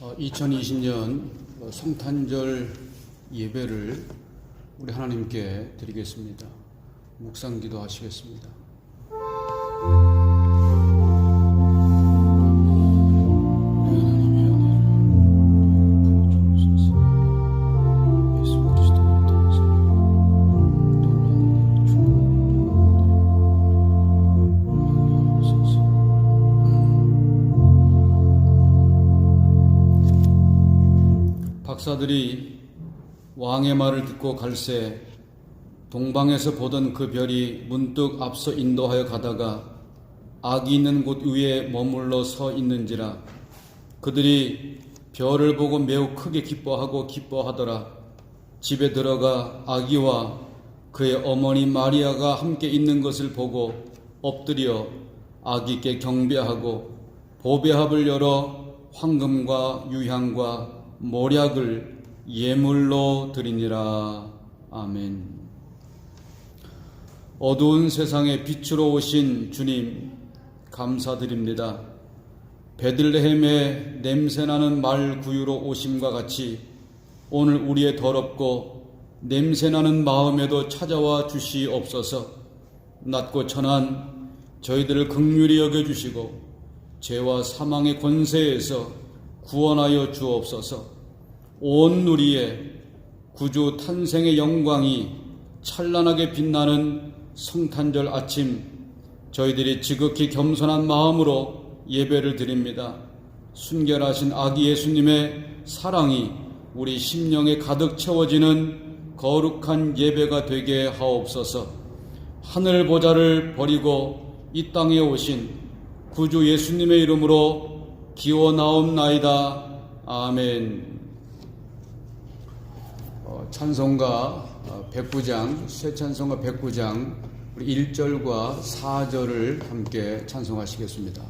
2020년 성탄절 예배를 우리 하나님께 드리겠습니다. 묵상 기도하시겠습니다. 박사들이 왕의 말을 듣고 갈새 동방에서 보던 그 별이 문득 앞서 인도하여 가다가 악이 있는 곳 위에 머물러 서 있는지라. 그들이 별을 보고 매우 크게 기뻐하더라. 집에 들어가 아기와 그의 어머니 마리아가 함께 있는 것을 보고 엎드려 아기께 경배하고 보배합을 열어 황금과 유향과 모략을 예물로 드리니라. 아멘. 어두운 세상에 빛으로 오신 주님 감사드립니다. 베들레헴에 냄새나는 말 구유로 오심과 같이 오늘 우리의 더럽고 냄새나는 마음에도 찾아와 주시옵소서. 낮고 천한 저희들을 긍휼히 여겨주시고 죄와 사망의 권세에서 구원하여 주옵소서. 온 누리에 구주 탄생의 영광이 찬란하게 빛나는 성탄절 아침, 저희들이 지극히 겸손한 마음으로 예배를 드립니다. 순결하신 아기 예수님의 사랑이 우리 심령에 가득 채워지는 거룩한 예배가 되게 하옵소서. 하늘 보좌를 버리고 이 땅에 오신 구주 예수님의 이름으로 기원하옵나이다. 아멘. 찬송가 109장, 새 찬송가 109장 우리 1절과 4절을 함께 찬송하시겠습니다.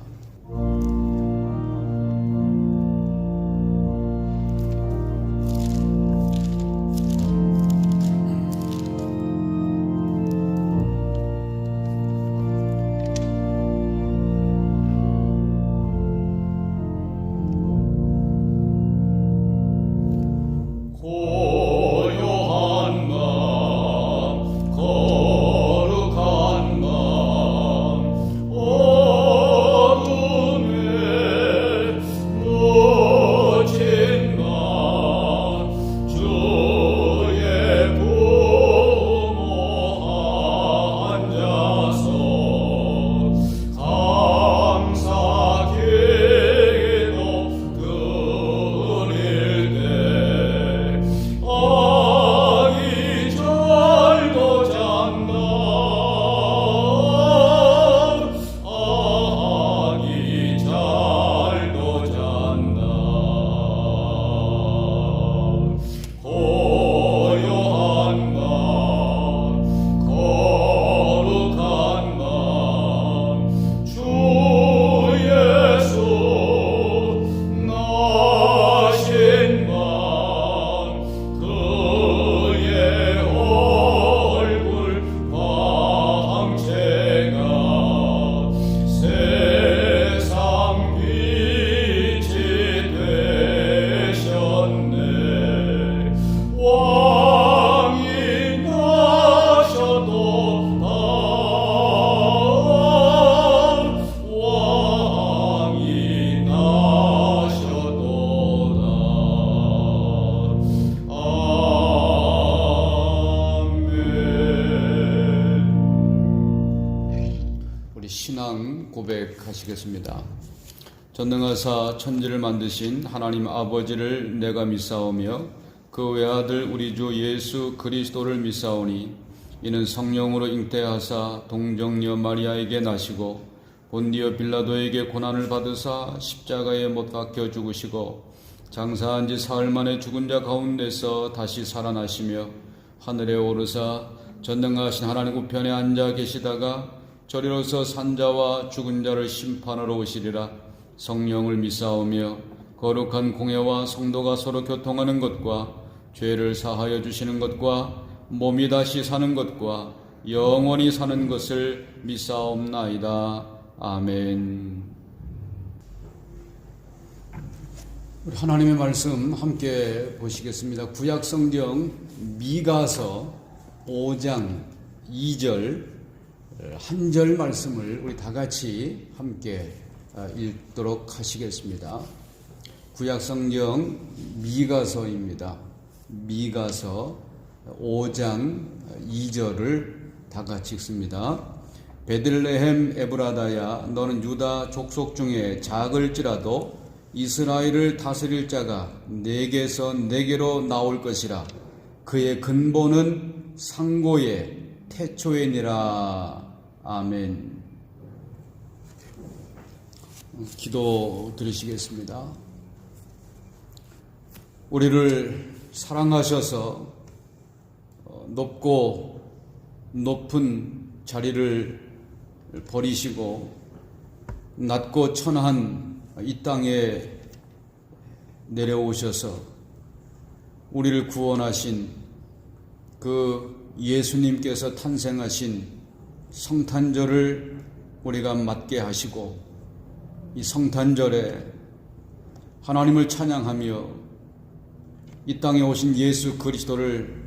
신앙 고백하시겠습니다. 전능하사 천지를 만드신 하나님 아버지를 내가 믿사오며 그 외아들 우리 주 예수 그리스도를 믿사오니 이는 성령으로 잉태하사 동정녀 마리아에게 나시고 본디오 빌라도에게 고난을 받으사 십자가에 못 박혀 죽으시고 장사한 지 사흘 만에 죽은 자 가운데서 다시 살아나시며 하늘에 오르사 전능하신 하나님 우편에 앉아 계시다가 저리로서 산자와 죽은 자를 심판하러 오시리라. 성령을 믿사오며 거룩한 공회와 성도가 서로 교통하는 것과 죄를 사하여 주시는 것과 몸이 다시 사는 것과 영원히 사는 것을 믿사옵나이다. 아멘. 우리 하나님의 말씀 함께 보시겠습니다. 구약성경 미가서 5장 2절 한 절 말씀을 우리 다 같이 함께 읽도록 하시겠습니다. 구약성경 미가서입니다. 미가서 5장 2절을 다 같이 읽습니다. 베들레헴 에브라다야, 너는 유다 족속 중에 작을지라도 이스라엘을 다스릴 자가 내게서 내게로 나올 것이라. 그의 근본은 상고의 태초이니라. 아멘. 기도 드리시겠습니다. 우리를 사랑하셔서 높고 높은 자리를 버리시고 낮고 천한 이 땅에 내려오셔서 우리를 구원하신 그 예수님께서 탄생하신 성탄절을 우리가 맞게 하시고, 이 성탄절에 하나님을 찬양하며 이 땅에 오신 예수 그리스도를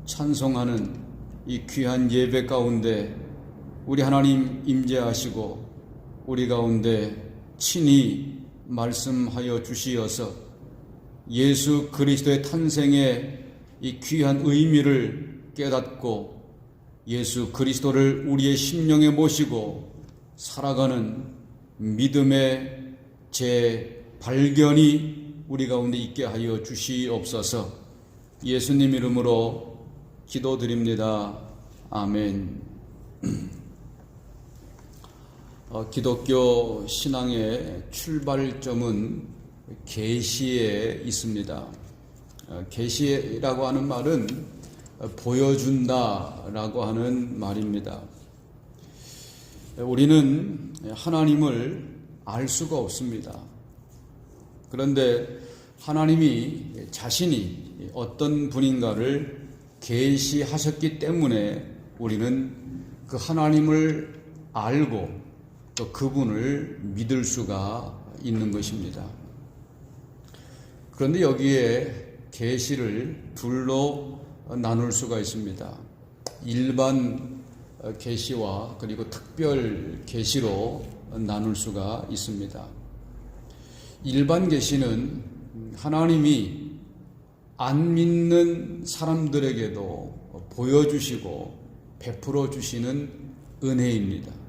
찬송하는 이 귀한 예배 가운데 우리 하나님 임재하시고 우리 가운데 친히 말씀하여 주시어서 예수 그리스도의 탄생의 이 귀한 의미를 깨닫고 예수 그리스도를 우리의 심령에 모시고 살아가는 믿음의 재발견이 우리 가운데 있게 하여 주시옵소서. 예수님 이름으로 기도드립니다. 아멘. 기독교 신앙의 출발점은 계시에 있습니다. 계시라고 하는 말은 보여준다라고 하는 말입니다. 우리는 하나님을 알 수가 없습니다. 그런데 하나님이 자신이 어떤 분인가를 계시하셨기 때문에 우리는 그 하나님을 알고 또 그분을 믿을 수가 있는 것입니다. 그런데 여기에 계시를 둘로 나눌 수가 있습니다. 일반 계시와 그리고 특별 계시로 나눌 수가 있습니다. 일반 계시는 하나님이 안 믿는 사람들에게도 보여주시고 베풀어 주시는 은혜입니다.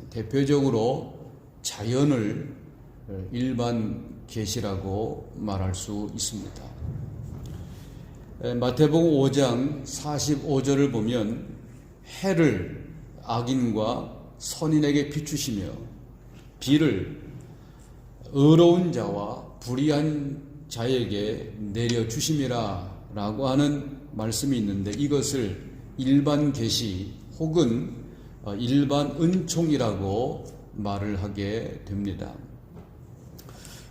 대표적으로 자연을 일반 계시라고 말할 수 있습니다. 마태복음 5장 45절을 보면 해를 악인과 선인에게 비추시며 비를 의로운 자와 불의한 자에게 내려주심이라 라고 하는 말씀이 있는데, 이것을 일반 계시 혹은 일반 은총이라고 말을 하게 됩니다.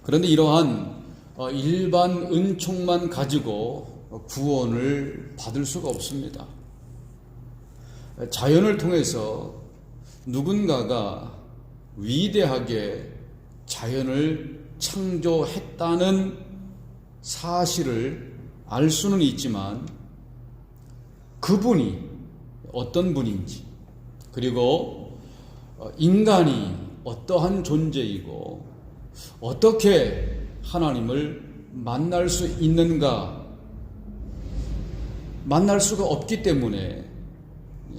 그런데 이러한 일반 은총만 가지고 구원을 받을 수가 없습니다. 자연을 통해서 누군가가 위대하게 자연을 창조했다는 사실을 알 수는 있지만 그분이 어떤 분인지, 그리고 인간이 어떠한 존재이고 어떻게 하나님을 만날 수 있는가, 만날 수가 없기 때문에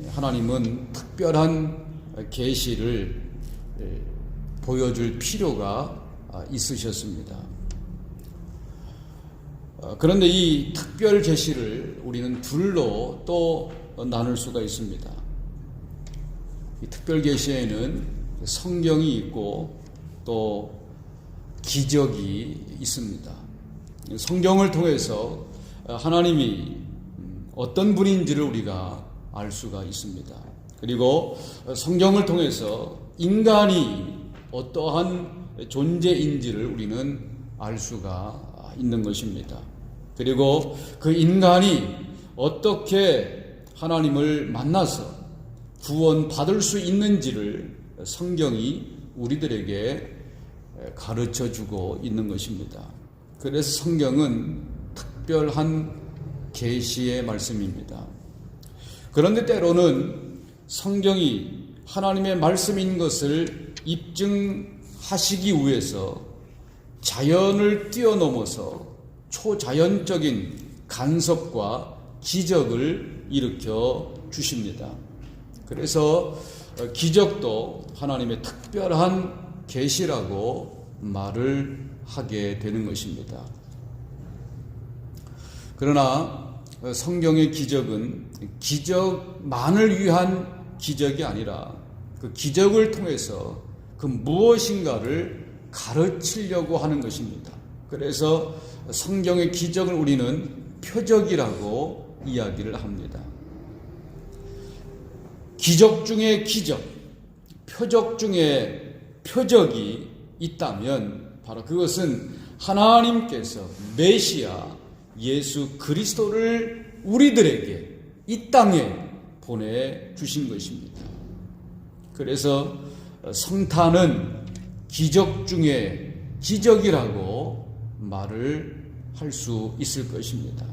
하나님은 특별한 계시를 보여줄 필요가 있으셨습니다. 그런데 이 특별 계시를 우리는 둘로 또 나눌 수가 있습니다. 이 특별 계시에는 성경이 있고 또 기적이 있습니다. 성경을 통해서 하나님이 어떤 분인지를 우리가 알 수가 있습니다. 그리고 성경을 통해서 인간이 어떠한 존재인지를 우리는 알 수가 있는 것입니다. 그리고 그 인간이 어떻게 하나님을 만나서 구원받을 수 있는지를 성경이 우리들에게 가르쳐주고 있는 것입니다. 그래서 성경은 특별한 계시의 말씀입니다. 그런데 때로는 성경이 하나님의 말씀인 것을 입증하시기 위해서 자연을 뛰어넘어서 초자연적인 간섭과 기적을 일으켜 주십니다. 그래서 기적도 하나님의 특별한 계시라고 말을 하게 되는 것입니다. 그러나 성경의 기적은 기적만을 위한 기적이 아니라 그 기적을 통해서 그 무엇인가를 가르치려고 하는 것입니다. 그래서 성경의 기적을 우리는 표적이라고 이야기를 합니다. 기적 중에 기적, 표적 중에 표적이 있다면 바로 그것은 하나님께서 메시아 예수 그리스도를 우리들에게 이 땅에 보내주신 것입니다. 그래서 성탄은 기적 중에 기적이라고 말을 할 수 있을 것입니다.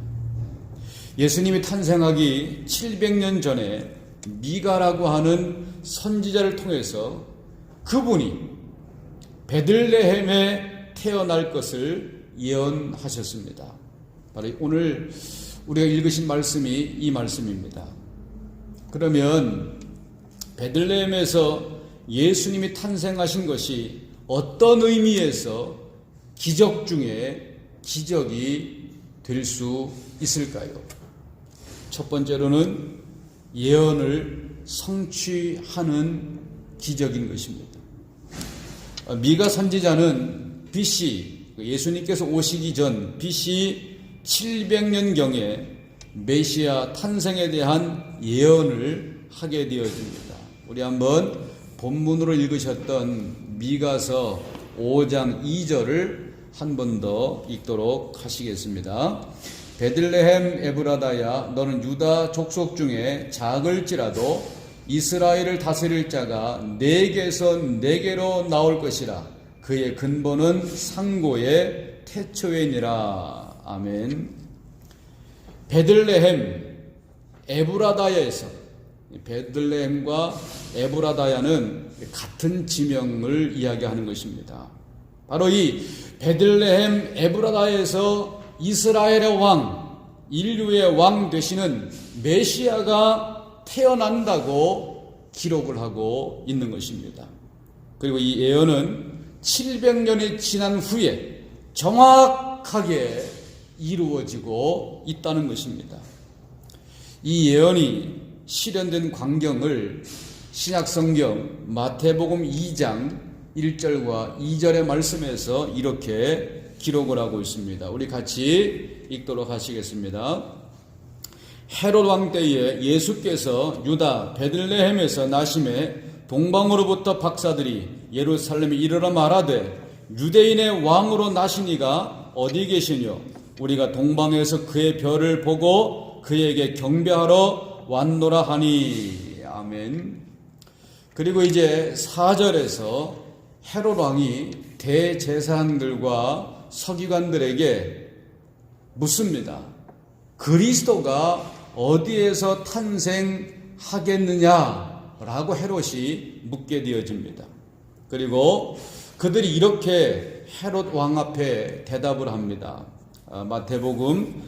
예수님이 탄생하기 700년 전에 미가라고 하는 선지자를 통해서 그분이 베들레헴에 태어날 것을 예언하셨습니다. 바로 오늘 우리가 읽으신 말씀이 이 말씀입니다. 그러면 베들레헴에서 예수님이 탄생하신 것이 어떤 의미에서 기적 중에 기적이 될 수 있을까요? 첫 번째로는 예언을 성취하는 기적인 것입니다. 미가 선지자는 BC, 예수님께서 오시기 전 BC 700년경에 메시아 탄생에 대한 예언을 하게 되어집니다. 우리 한번 본문으로 읽으셨던 미가서 5장 2절을 한 번 더 읽도록 하시겠습니다. 베들레헴 에브라다야 너는 유다 족속 중에 작을지라도 이스라엘을 다스릴 자가 네게서 네게로 나올 것이라. 그의 근본은 상고의 태초이니라. 아멘. 베들레헴 에브라다야에서, 베들레헴과 에브라다야는 같은 지명을 이야기하는 것입니다. 바로 이 베들레헴 에브라다에서 이스라엘의 왕, 인류의 왕 되시는 메시아가 태어난다고 기록을 하고 있는 것입니다. 그리고 이 예언은 700년이 지난 후에 정확하게 이루어지고 있다는 것입니다. 이 예언이 실현된 광경을 신약성경 마태복음 2장 1절과 2절의 말씀에서 이렇게 기록을 하고 있습니다. 우리 같이 읽도록 하시겠습니다. 헤롯 왕 때에 예수께서 유다 베들레헴에서 나심에 동방으로부터 박사들이 예루살렘에 이르러 말하되 유대인의 왕으로 나시니가 어디 계시뇨? 우리가 동방에서 그의 별을 보고 그에게 경배하러 왔노라 하니. 아멘. 그리고 이제 4절에서 헤롯 왕이 대제사장들과 서기관들에게 묻습니다. 그리스도가 어디에서 탄생하겠느냐라고 헤롯이 묻게 되어집니다. 그리고 그들이 이렇게 헤롯 왕 앞에 대답을 합니다. 마태복음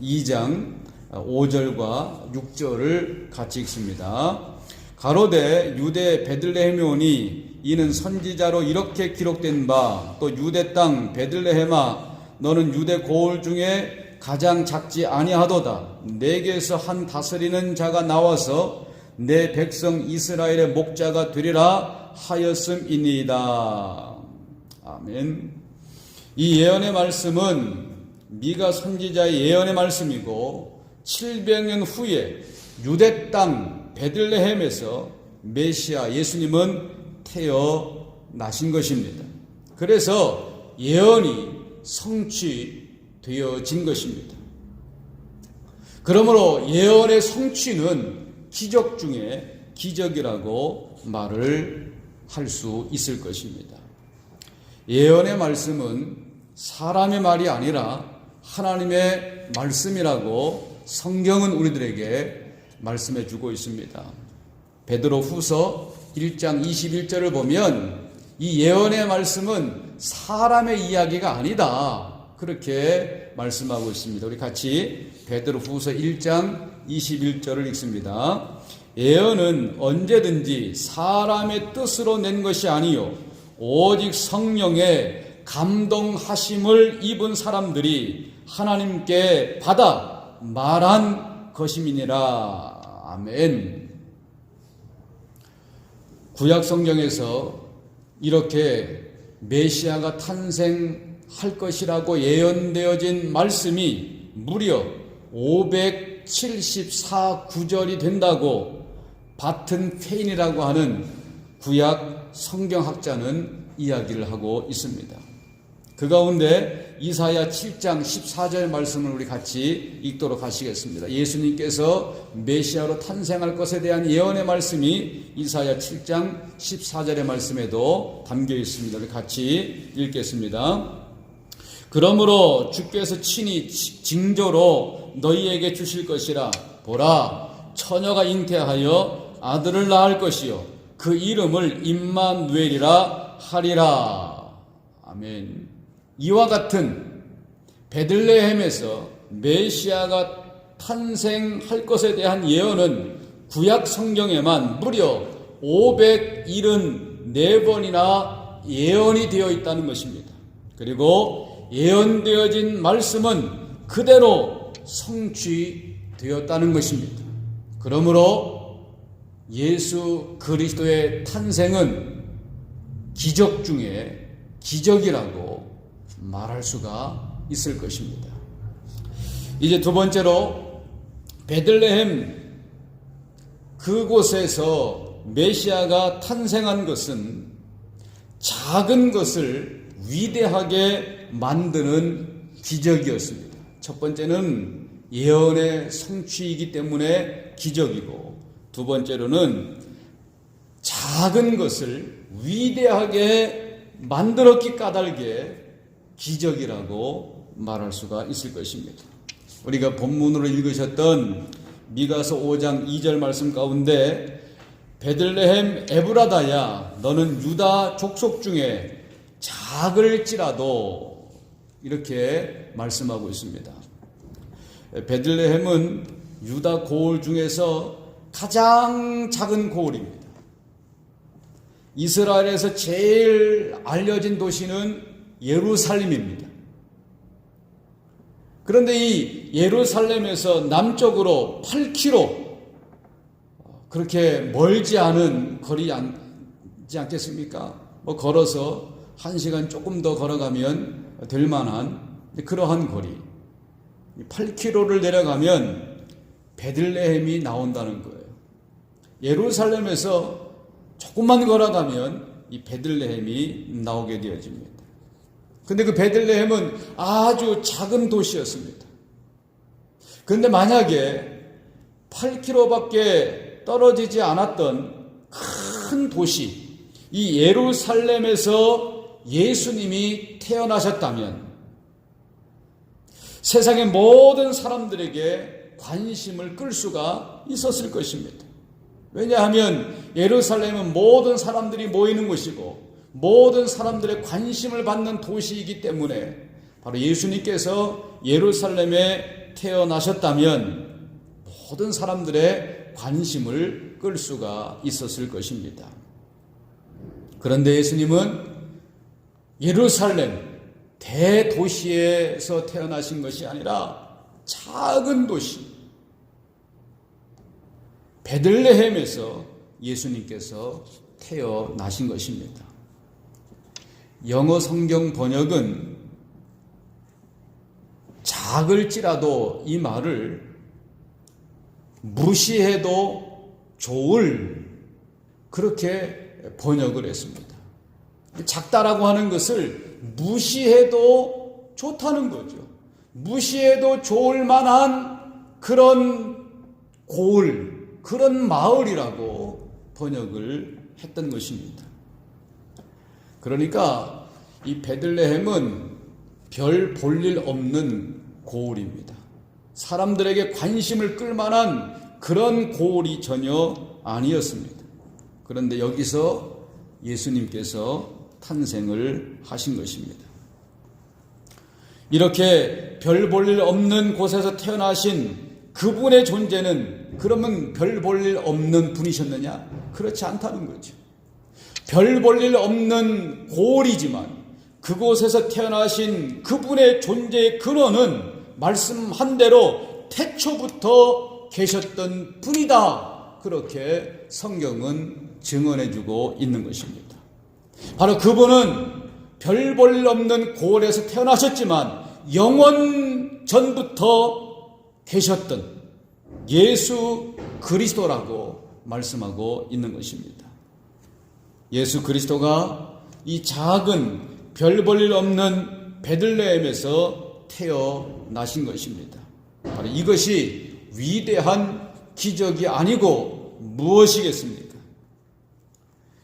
2장 5절과 6절을 같이 읽습니다. 가로되 유대 베들레헴에 오니 이는 선지자로 이렇게 기록된 바 또 유대 땅 베들레헴아 너는 유대 고을 중에 가장 작지 아니하도다. 내게서 한 다스리는 자가 나와서 내 백성 이스라엘의 목자가 되리라 하였음이니이다. 아멘. 이 예언의 말씀은 미가 선지자의 예언의 말씀이고 700년 후에 유대 땅 베들레헴에서 메시아 예수님은 태어나신 것입니다. 그래서 예언이 성취되어진 것입니다. 그러므로 예언의 성취는 기적 중에 기적이라고 말을 할 수 있을 것입니다. 예언의 말씀은 사람의 말이 아니라 하나님의 말씀이라고 성경은 우리들에게 말씀해 주고 있습니다. 베드로후서 1장 21절을 보면 이 예언의 말씀은 사람의 이야기가 아니다, 그렇게 말씀하고 있습니다. 우리 같이 베드로후서 1장 21절을 읽습니다. 예언은 언제든지 사람의 뜻으로 낸 것이 아니요 오직 성령의 감동하심을 입은 사람들이 하나님께 받아 말한 것임이니라. 아멘. 구약 성경에서 이렇게 메시아가 탄생할 것이라고 예언되어진 말씀이 무려 574구절이 된다고 바튼 페인이라고 하는 구약 성경학자는 이야기를 하고 있습니다. 그 가운데 이사야 7장 14절 말씀을 우리 같이 읽도록 하시겠습니다. 예수님께서 메시아로 탄생할 것에 대한 예언의 말씀이 이사야 7장 14절의 말씀에도 담겨 있습니다. 우리 같이 읽겠습니다. 그러므로 주께서 친히 징조로 너희에게 주실 것이라. 보라, 처녀가 잉태하여 아들을 낳을 것이요 그 이름을 임마누엘이라 하리라. 아멘. 이와 같은 베들레헴에서 메시아가 탄생할 것에 대한 예언은 구약 성경에만 무려 574번이나 예언이 되어 있다는 것입니다. 그리고 예언되어진 말씀은 그대로 성취되었다는 것입니다. 그러므로 예수 그리스도의 탄생은 기적 중에 기적이라고 말할 수가 있을 것입니다. 이제 두 번째로 베들레헴 그곳에서 메시아가 탄생한 것은 작은 것을 위대하게 만드는 기적이었습니다. 첫 번째는 예언의 성취이기 때문에 기적이고, 두 번째로는 작은 것을 위대하게 만들었기 까닭에 기적이라고 말할 수가 있을 것입니다. 우리가 본문으로 읽으셨던 미가서 5장 2절 말씀 가운데 베들레헴 에브라다야 너는 유다 족속 중에 작을지라도 이렇게 말씀하고 있습니다. 베들레헴은 유다 고을 중에서 가장 작은 고을입니다. 이스라엘에서 제일 알려진 도시는 예루살렘입니다. 그런데 이 예루살렘에서 남쪽으로 8km 그렇게 멀지 않은 거리지 않겠습니까? 걸어서 1시간 조금 더 걸어가면 될 만한 그러한 거리, 8km를 내려가면 베들레헴이 나온다는 거예요. 예루살렘에서 조금만 걸어가면 이 베들레헴이 나오게 되어집니다. 근데 그 베들레헴은 아주 작은 도시였습니다. 그런데 만약에 8km밖에 떨어지지 않았던 큰 도시, 이 예루살렘에서 예수님이 태어나셨다면 세상의 모든 사람들에게 관심을 끌 수가 있었을 것입니다. 왜냐하면 예루살렘은 모든 사람들이 모이는 곳이고 모든 사람들의 관심을 받는 도시이기 때문에 바로 예수님께서 예루살렘에 태어나셨다면 모든 사람들의 관심을 끌 수가 있었을 것입니다. 그런데 예수님은 예루살렘 대도시에서 태어나신 것이 아니라 작은 도시 베들레헴에서 예수님께서 태어나신 것입니다. 영어 성경 번역은 작을지라도 이 말을 무시해도 좋을 그렇게 번역을 했습니다. 작다라고 하는 것을 무시해도 좋다는 거죠. 무시해도 좋을 만한 그런 고을, 그런 마을이라고 번역을 했던 것입니다. 그러니까 이 베들레헴은 별 볼 일 없는 고을입니다. 사람들에게 관심을 끌만한 그런 고을이 전혀 아니었습니다. 그런데 여기서 예수님께서 탄생을 하신 것입니다. 이렇게 별 볼 일 없는 곳에서 태어나신 그분의 존재는 그러면 별 볼 일 없는 분이셨느냐? 그렇지 않다는 거죠. 별 볼 일 없는 고을이지만 그곳에서 태어나신 그분의 존재의 근원은 말씀한 대로 태초부터 계셨던 분이다. 그렇게 성경은 증언해주고 있는 것입니다. 바로 그분은 별 볼 일 없는 고을에서 태어나셨지만 영원 전부터 계셨던 예수 그리스도라고 말씀하고 있는 것입니다. 예수 그리스도가 이 작은 별 볼 일 없는 베들레헴에서 태어나신 것입니다. 바로 이것이 위대한 기적이 아니고 무엇이겠습니까?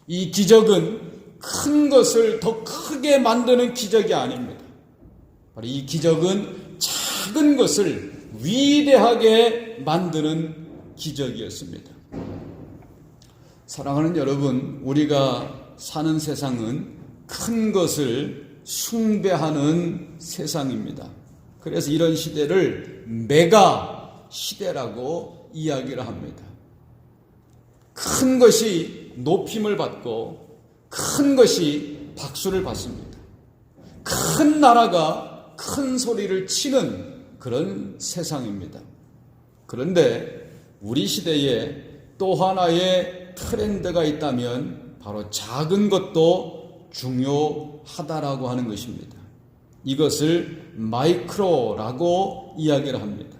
이 기적은 큰 것을 더 크게 만드는 기적이 아닙니다. 바로 이 기적은 작은 것을 위대하게 만드는 기적이었습니다. 사랑하는 여러분, 우리가 사는 세상은 큰 것을 숭배하는 세상입니다. 그래서 이런 시대를 메가 시대라고 이야기를 합니다. 큰 것이 높임을 받고 큰 것이 박수를 받습니다. 큰 나라가 큰 소리를 치는 그런 세상입니다. 그런데 우리 시대에 또 하나의 트렌드가 있다면 바로 작은 것도 중요하다라고 하는 것입니다. 이것을 마이크로라고 이야기를 합니다.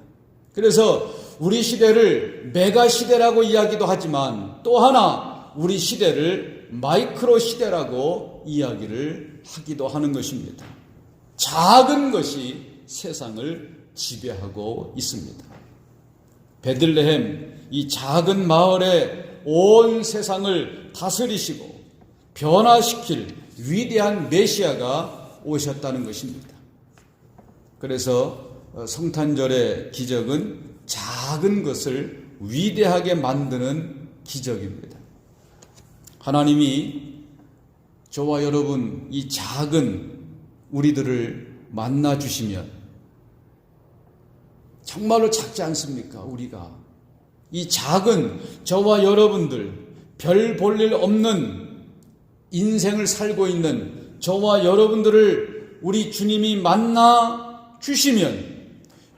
그래서 우리 시대를 메가 시대라고 이야기도 하지만 또 하나 우리 시대를 마이크로 시대라고 이야기를 하기도 하는 것입니다. 작은 것이 세상을 지배하고 있습니다. 베들레헴, 이 작은 마을에 온 세상을 다스리시고 변화시킬 위대한 메시아가 오셨다는 것입니다. 그래서 성탄절의 기적은 작은 것을 위대하게 만드는 기적입니다. 하나님이 저와 여러분 이 작은 우리들을 만나 주시면 정말로 작지 않습니까? 우리가 이 작은 저와 여러분들 별 볼 일 없는 인생을 살고 있는 저와 여러분들을 우리 주님이 만나 주시면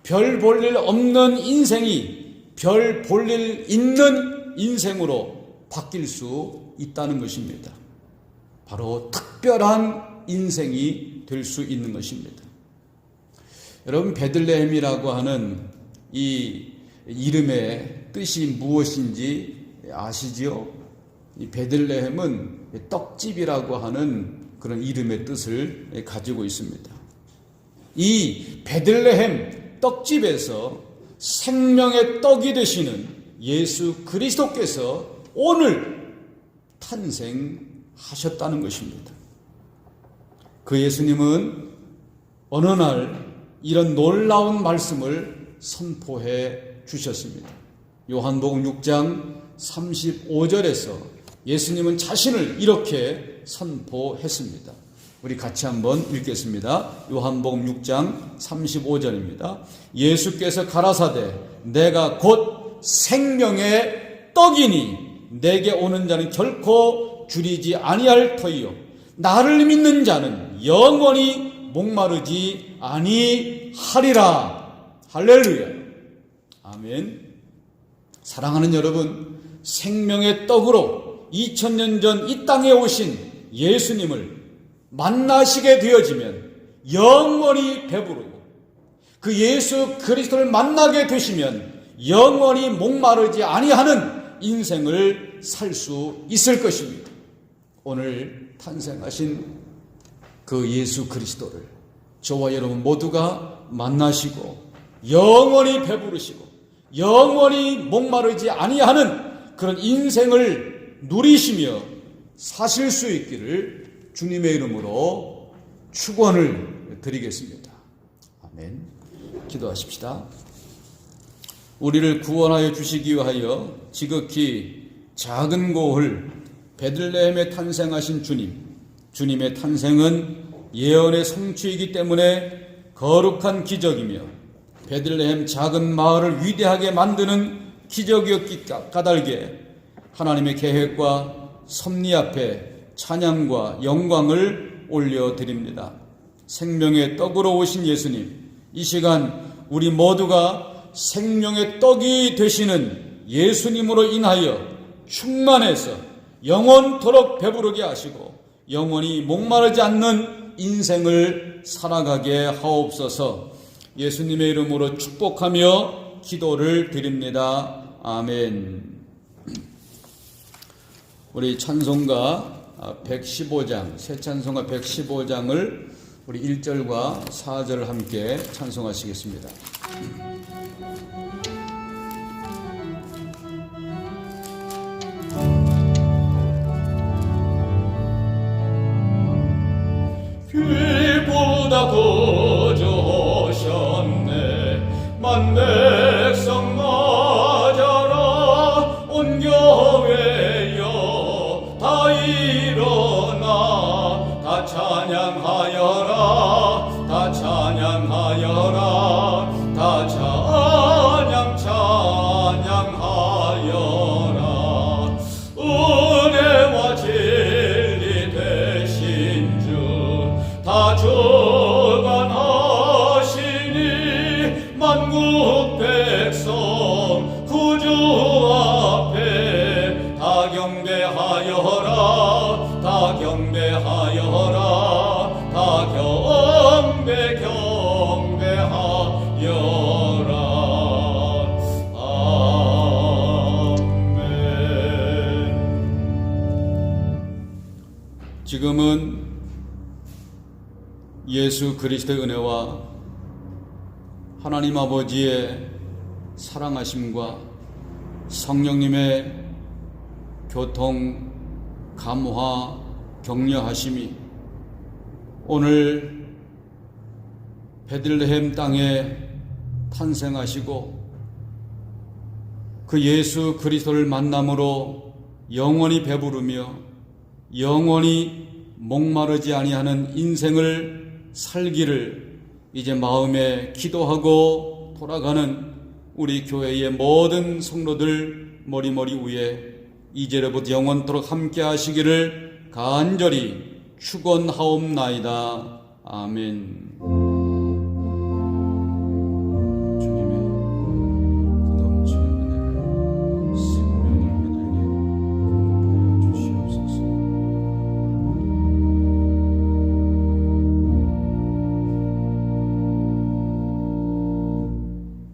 별 볼 일 없는 인생이 별 볼 일 있는 인생으로 바뀔 수 있다는 것입니다. 바로 특별한 인생이 될 수 있는 것입니다. 여러분, 베들레헴이라고 하는 이 이름의 뜻이 무엇인지 아시지요? 이 베들레헴은 떡집이라고 하는 그런 이름의 뜻을 가지고 있습니다. 이 베들레헴 떡집에서 생명의 떡이 되시는 예수 그리스도께서 오늘 탄생하셨다는 것입니다. 그 예수님은 어느 날 이런 놀라운 말씀을 선포해 주셨습니다. 요한복음 6장 35절에서 예수님은 자신을 이렇게 선포했습니다. 우리 같이 한번 읽겠습니다. 요한복음 6장 35절입니다. 예수께서 가라사대 내가 곧 생명의 떡이니 내게 오는 자는 결코 줄이지 아니할 터이요 나를 믿는 자는 영원히 목마르지 아니하리라. 할렐루야. 아멘. 사랑하는 여러분, 생명의 떡으로 2000년 전 이 땅에 오신 예수님을 만나시게 되어지면 영원히 배부르고 그 예수 그리스도를 만나게 되시면 영원히 목마르지 아니하는 인생을 살 수 있을 것입니다. 오늘 탄생하신 그 예수 그리스도를 저와 여러분 모두가 만나시고 영원히 배부르시고 영원히 목마르지 아니하는 그런 인생을 누리시며 사실 수 있기를 주님의 이름으로 축원을 드리겠습니다. 아멘. 기도하십시다. 우리를 구원하여 주시기 위하여 지극히 작은 고을 베들레헴에 탄생하신 주님의 탄생은 예언의 성취이기 때문에 거룩한 기적이며 베들레헴 작은 마을을 위대하게 만드는 기적이었기 까닭에 하나님의 계획과 섭리 앞에 찬양과 영광을 올려드립니다. 생명의 떡으로 오신 예수님, 이 시간 우리 모두가 생명의 떡이 되시는 예수님으로 인하여 충만해서 영원토록 배부르게 하시고 영원히 목마르지 않는 인생을 살아가게 하옵소서. 예수님의 이름으로 축복하며 기도를 드립니다. 아멘. 우리 찬송가 115장, 새 찬송가 115장을 우리 1절과 4절을 함께 찬송하시겠습니다. 길보다 거저하셨네 만백성 맞아라 온 교회여 다 일어나 다 찬양하여라 다 찬양하여라 다 찬양하여라 은혜와 진리 되신 다 주관하시니 만국 백성 구주 앞에 다 경배하여라 다 경배하여라 다 경배하여라. 아멘. 지금은 예수 그리스도의 은혜와 하나님 아버지의 사랑하심과 성령님의 교통, 감화, 격려하심이 오늘 베들레헴 땅에 탄생하시고 그 예수 그리스도를 만남으로 영원히 배부르며 영원히 목마르지 아니하는 인생을 살기를 이제 마음에 기도하고 돌아가는 우리 교회의 모든 성도들 머리머리 위에 이제로부터 영원토록 함께 하시기를 간절히 축원하옵나이다. 아멘.